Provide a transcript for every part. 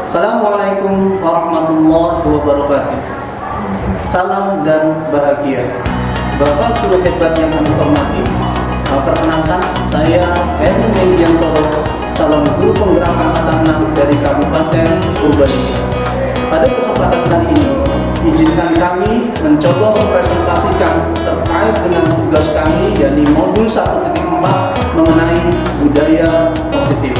Assalamualaikum warahmatullahi wabarakatuh. Salam dan bahagia. Bapak guru hebat yang kami hormati, perkenalkan saya Heru Megiantoro, calon guru penggerak angkatan 6 dari Kabupaten Purbalingga. Pada kesempatan kali ini, izinkan kami mencoba mempresentasikan terkait dengan tugas kami, yakni modul 1.4 mengenai budaya positif.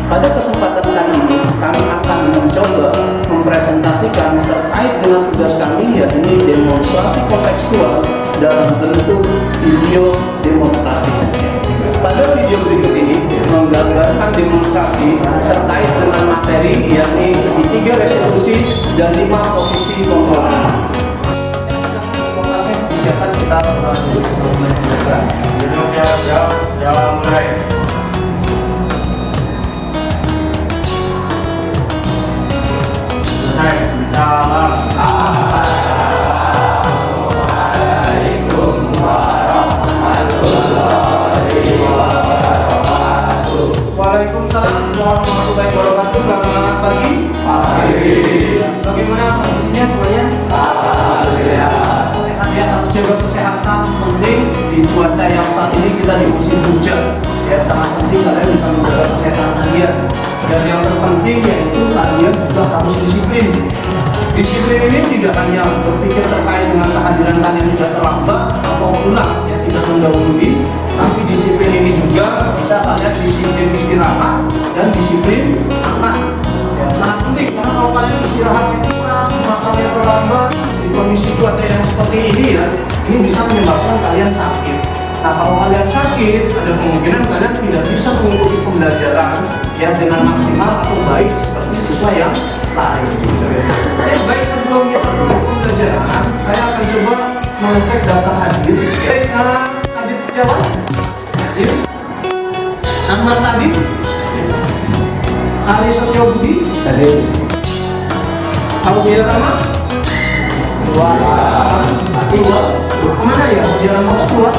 Pada kesempatan kali ini, kami akan mencoba mempresentasikan terkait dengan tugas kami, yakni demonstrasi kontekstual dalam bentuk video demonstrasi. Pada video berikut ini menggambarkan demonstrasi terkait dengan materi, yakni segitiga resolusi dan 5 posisi kompromi. Lokasi disiapkan kita berhasil untuk menunjukkan. Jalan mulai. Salam. Assalamualaikum warahmatullahi wabarakatuh. Waalaikumsalam warahmatullahi wabarakatuh. Selamat pagi. Bagaimana kondisinya semuanya? Alhamdulillah. Sehat ya, harus jaga kesehatan. Penting di cuaca yang saat ini kita di musim hujan. Ya, sangat penting kalian bisa menjaga kesehatan kalian. Dan yang terpenting yaitu kalian juga harus disiplin. Disiplin ini tidak hanya berpikir terkait dengan kehadiran kalian tidak terlambat atau pulang yang tidak mendahului, tapi disiplin ini juga bisa kalian disiplin istirahat dan disiplin makan. Ya, sangat penting karena kalau kalian istirahatnya kurang, makannya terlambat di kondisi cuaca yang seperti ini ya, ini bisa menyebabkan kalian sakit. Nah, kalau kalian sakit, ada kemungkinan kalian tidak bisa mengikuti pembelajaran ya dengan maksimal atau baik seperti siswa yang lain. Baik, sebelum kita mulai pembelajaran, saya akan coba mengecek data hadir. Baik, Adit Setiawan, hadir. Ahmad Sadid, Ari Setyobudi, hadir. Audia Rama, keluar. Kemana ya? Audia Rama kok keluar?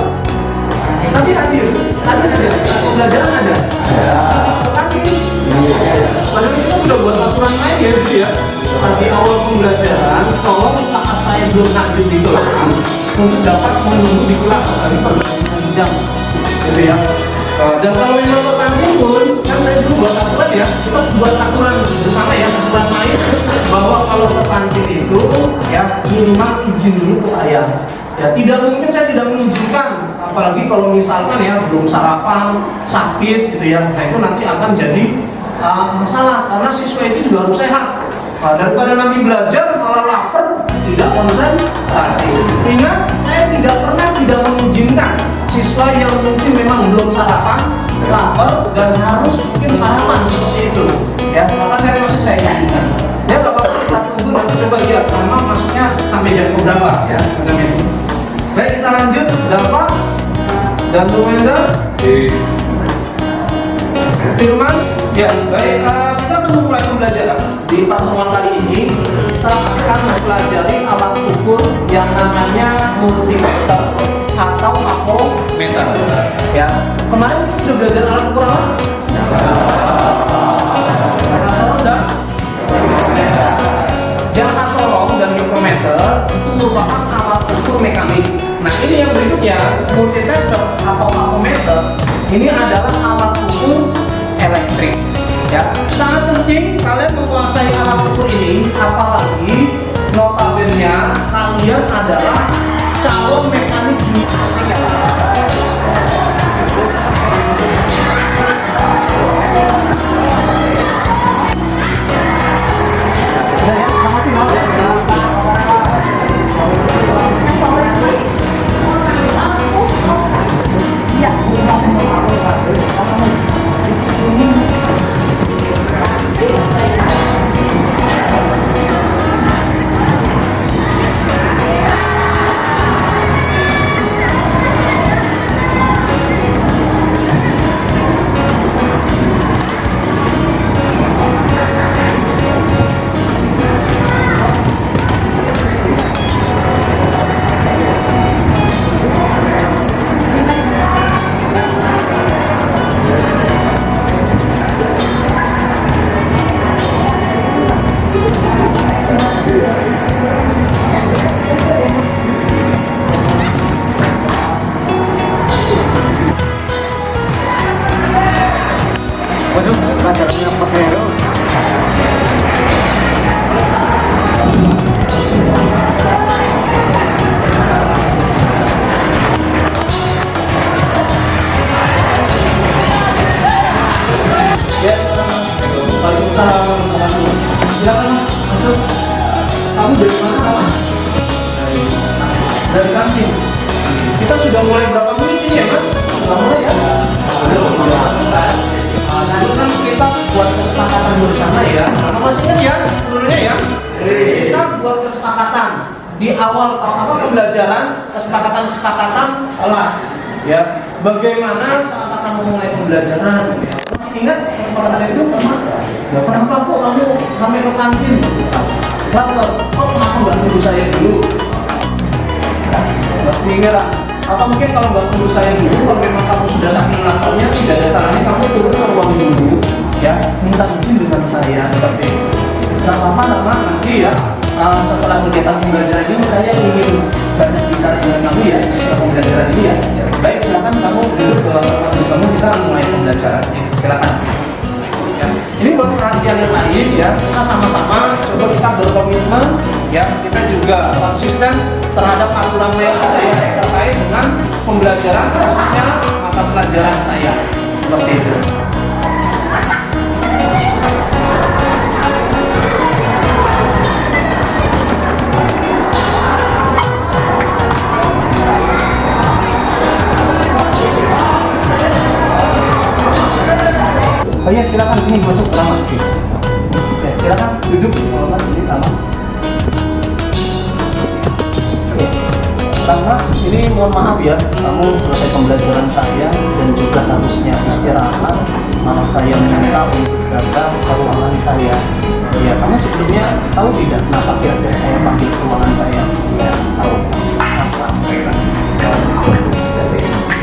Tapi hadir, ada pembelajaran ada. Hadir. Padahal kita sudah buat aturan main ya gitu ya. Tadi awal pembelajaran, tolong saat saya belum hadir di kelas untuk dapat menunggu di kelas dari perjalanan jam, gitu ya. Dan kalau memang tertanding pun, kan saya dulu buat aturan ya, kita buat aturan bersama ya, aturan main bahwa kalau tertanding itu ya minimal izin dulu ke saya. Ya tidak mungkin saya tidak mengizinkan, apalagi kalau misalkan ya belum sarapan, sakit gitu ya. Nah itu nanti akan jadi masalah karena siswa itu juga harus sehat. Daripada nanti belajar malah lapar, tidak konsentrasi. Ingat, saya tidak pernah tidak mengizinkan siswa yang mungkin memang belum sarapan, lapar dan harus mungkin sarapan seperti itu. Ya, maka saya saya izinkan. Ya, kalau kita tunggu nanti coba lihat memang masuknya sampai jam berapa ya, macam itu. Baik, kita lanjut. Dapat dan Lumenda Firman. Ya, baik. Kita akan mulai pembelajaran. Di pertemuan kali ini kita akan mempelajari alat ukur yang namanya multimeter atau makometer. Ya, kemarin kita sudah belajar alat ukur apa? Jangka jangka sorong dan mikrometer itu merupakan alat ukur mekanik. Nah, ini yang berikutnya, multimeter atau makometer. Ini adalah alat ukur elektrik. Ya, sangat penting kalian menguasai alat ukur ini, apalagi notabene kalian adalah calon mekanik junior. masuk. Kamu dari mana kawan? Dari kantin. Kita sudah mulai berapa menit ini ya mas? Sudah mulai ya? Tadi kan kita buat kesepakatan bersama ya. Kamu masih ingat ya seluruhnya ya? Kita buat kesepakatan di awal pembelajaran, kesepakatan kelas ya. Bagaimana saat akan memulai pembelajaran? Masih ingat kesepakatan itu? Ya kenapa kok kamu sampai ke kantin? Lapar, kok kenapa nggak tunggu saya dulu? Masih ingat lah. Atau mungkin kalau nggak tunggu saya dulu, kalau memang kamu sudah saking laparnya, tidak ada salahnya kamu turun ke ruang dulu, ya minta izin dengan saya seperti itu. Nggak apa-apa nama nanti ya. Setelah kegiatan pembelajaran ini, saya ingin banyak bicara dengan kamu ya setelah pembelajaran ini ya. Baik, silakan kamu duduk ke tempat kamu, kita mulai pembelajaran. Silakan. Ya. Ini buat perhatian yang lain ya, kita sama-sama coba kita berkomitmen ya, kita juga konsisten terhadap aturan yang ada ya terkait dengan pembelajaran, khususnya mata pelajaran saya seperti itu. Oh iya, silakan sini masuk ke dalam. Ya, silakan duduk kalau mas ini sama. Karena ini mohon maaf ya, kamu selesai pembelajaran saya dan juga harusnya istirahat, malah saya minta untuk datang ke ruangan saya. Ya, kamu sebelumnya tahu tidak kenapa kira-kira saya panggil ke ruangan saya? Ya, tahu.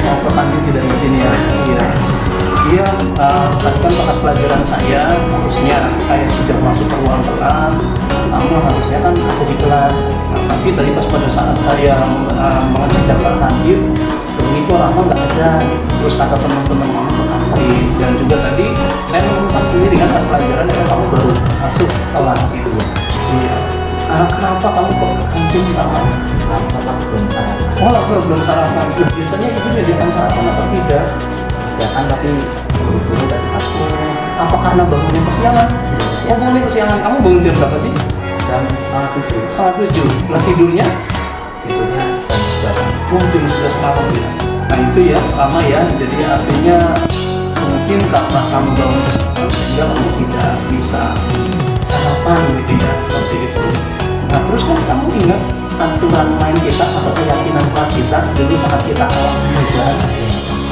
Mau ke kantin tidak di sini ya? Iya. Iya, tadi kan bakat pelajaran saya, harusnya saya sudah masuk ke ruang kelas, kamu harusnya kan ada di kelas. Nah, tapi tadi pas pada saat saya mengecek daftar hadir, itu Rama nggak ada. Terus kata teman-teman kamu ke kantin, dan juga tadi saya menemukan sendiri kan pas pelajaran yang kamu baru masuk kelas gitu. Iya. Kenapa kamu kok ke kantin Rama? Belum sarapan. Oh, belum sarapan. Biasanya ibu menyediakan sarapan atau tidak? Ya kan, tapi buru-buru dari aku. Apa karena bangunnya kesiangan? Oh, bangunnya kesiangan. Kamu bangun jam berapa sih? Jam 7:30. Lah tidurnya? Tidurnya jam 11 malam ya. Nah itu ya, lama ya. Jadi artinya mungkin karena kamu bangun kesiangan sehingga kamu tidak bisa sarapan gitu ya, seperti itu. Nah terus kan kamu ingat aturan main kita atau keyakinan kelas kita dulu saat kita awal belajar.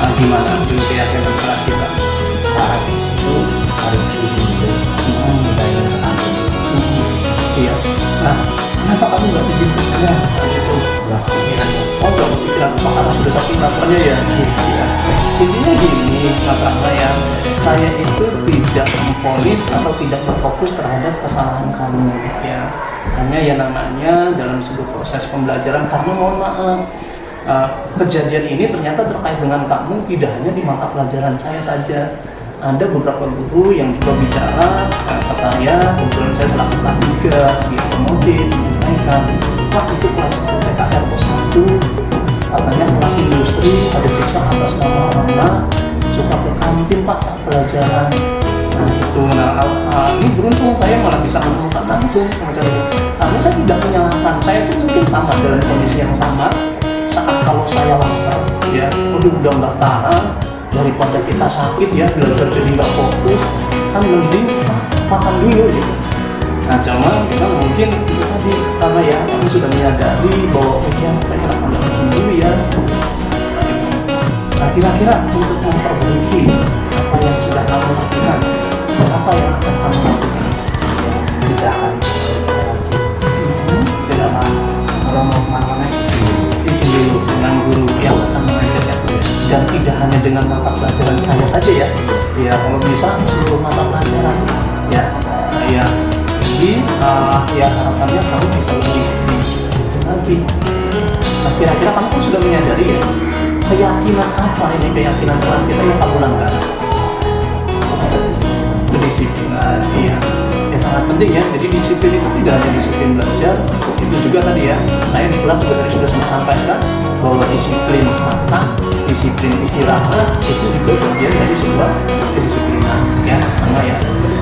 Nah, gimana dulu keyakinan kelas kita? Saat itu harus disiplin, budaya terakhir. Iya. Nah, kenapa kamu nggak disiplin saja saat itu? Nggak pikiran. Oh, nggak pikiran. Apa karena sudah saking laparnya ya? Iya. Intinya gini, masalah ya, saya itu tidak memfonis atau tidak berfokus terhadap kesalahan kamu, ya. Hanya ya namanya dalam sebuah proses pembelajaran, karena mohon maaf. Kejadian ini ternyata terkait dengan kamu tidak hanya di mata pelajaran saya saja. Ada beberapa guru yang juga bicara ke saya, kebetulan saya selaku K3 di otomotif, menyampaikan, Pak itu kelas PKR pos 1, katanya kelas industri, ada siswa atas nama Rama suka ke kantin Pak saat pelajaran. Nah itu, ini beruntung saya malah bisa menemukan langsung semacam itu. Karena saya tidak menyalahkan, saya pun mungkin sama dalam kondisi yang sama. Saat kalau saya lapar, ya udah nggak tahan, daripada kita sakit ya belajar jadi nggak fokus, kan mending makan dulu gitu. Nah cuma memang mungkin itu tadi karena ya kamu sudah menyadari bahwa ya saya akan makan dulu ya. Nah kira-kira untuk memperbaiki apa yang sudah kamu lakukan, apa yang akan kamu lakukan? Tidak akan. Tidak akan. Kalau mau kemana-mana izin dulu dengan guru yang akan mengajarkan, dan tidak hanya dengan mata pelajaran saya saja ya. Ya kalau bisa seluruh mata pelajaran ya. Ya jadi ya harapannya kamu bisa lebih lagi. Nah kira-kira kamu sudah menyadari ya keyakinan apa ini, keyakinan kelas kita yang kamu langgar? Kedisiplinan, iya. Ya sangat penting ya. Jadi disiplin itu tidak hanya disiplin belajar, itu juga tadi ya. Saya di kelas juga tadi sudah sampaikan bahwa disiplin makan, disiplin istirahat itu juga bagian dari sebuah kedisiplinan ya, sama ya.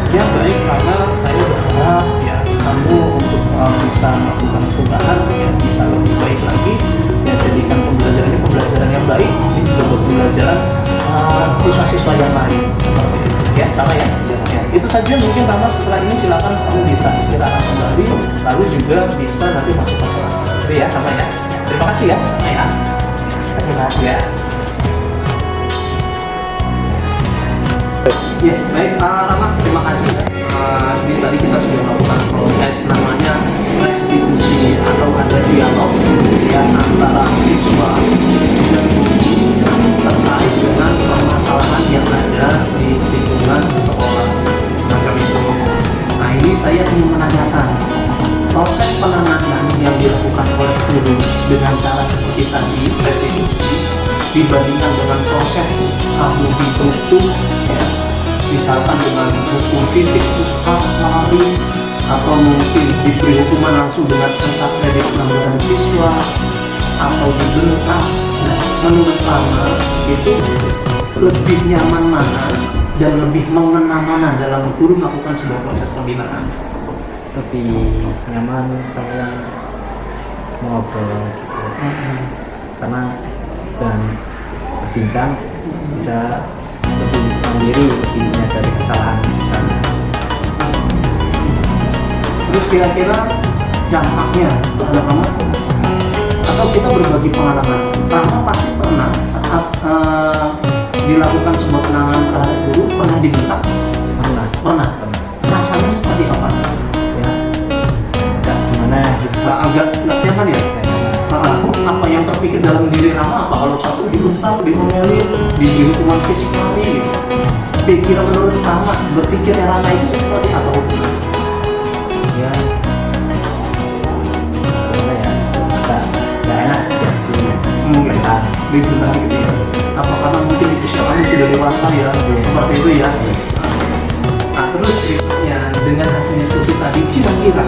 Ya baik, karena saya berharap ya kamu bisa melakukan perubahan, ya bisa lebih baik lagi, ya jadikan pembelajaran ini pembelajaran yang baik, ini juga buat pembelajaran siswa-siswa yang lain. Ya, Tama ya. Ya, itu saja mungkin Tama. Setelah ini silakan kamu bisa istirahat kembali, lalu juga bisa nanti masuk ke kelas. Itu ya, Tama ya. Terima kasih ya, Tama ya. Terima kasih ya. Ya, baik, Rama, terima kasih. Ini tadi kita sudah melakukan proses namanya restitusi atau ada dialog ya antara siswa dan guru terkait dengan permasalahan yang ada di lingkungan sekolah macam itu. Nah, ini saya ingin menanyakan proses penanganan yang dilakukan oleh guru dengan cara seperti tadi restitusi dibandingkan dengan proses kamu ditutup ya, misalkan dengan hukum fisik push-up, lari, atau mungkin diberi hukuman langsung dengan angkat kredit pelanggaran siswa atau dibentak. Nah, menurut Rama itu lebih nyaman mana dan lebih mengena mana dalam guru melakukan sebuah proses pembinaan? Lebih nyaman sama yang ngobrol gitu. Karena dan berbincang bisa lebih mandiri, lebih menyadari kesalahan kita. Terus kira-kira dampaknya terhadap Rama, atau kita berbagi pengalaman. Rama pasti pernah saat dilakukan sebuah penanganan terhadap guru pernah dibentak? Pernah. Rasanya seperti apa? Ya, agak gimana gitu. Agak nggak nyaman ya? Apa yang terpikir dalam diri Rama apa kalau satu dibentak, diomelin, diberi hukuman fisik lagi gitu? Pikiran menurut Rama, berpikirnya Rama itu seperti apa? Ya, gimana ya, nggak enak ya dibentak. Dibentak gitu ya? Apa karena mungkin di usia kamu sudah dewasa ya? Seperti itu ya? Nah, terus berikutnya dengan hasil diskusi tadi, kira-kira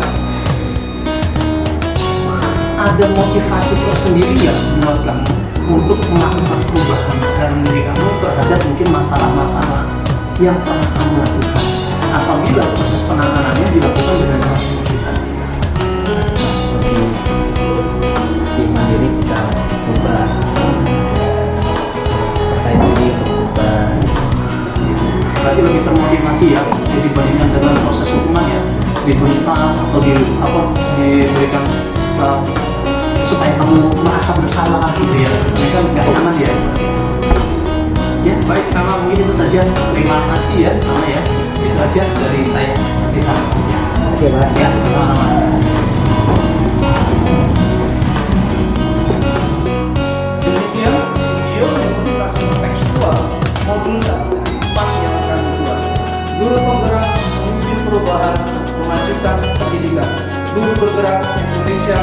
ada motivasi tersendiri ya buat kamu untuk melakukan perubahan dalam diri kamu terhadap mungkin masalah-masalah yang pernah kamu lakukan apabila proses penanganannya dilakukan dengan cara seperti tadi? Lebih mandiri, bisa berubah, percaya diri untuk berubah. Berarti lebih termotivasi ya, jadi dibandingkan dengan proses hukuman ya, dibentak atau diberikan supaya kamu merasa bersalah gitu ya, ini kan nggak aman ya. Ya baik, Rama mungkin itu saja. Terima kasih ya Rama ya, itu aja dari saya. Terima kasih. Oke, Pak. Ya, teman-teman. Demikian video motivasi kontekstual modul 1.4 yang akan dibuat. Guru penggerak memimpin perubahan, memajukan pendidikan. Guru bergerak Indonesia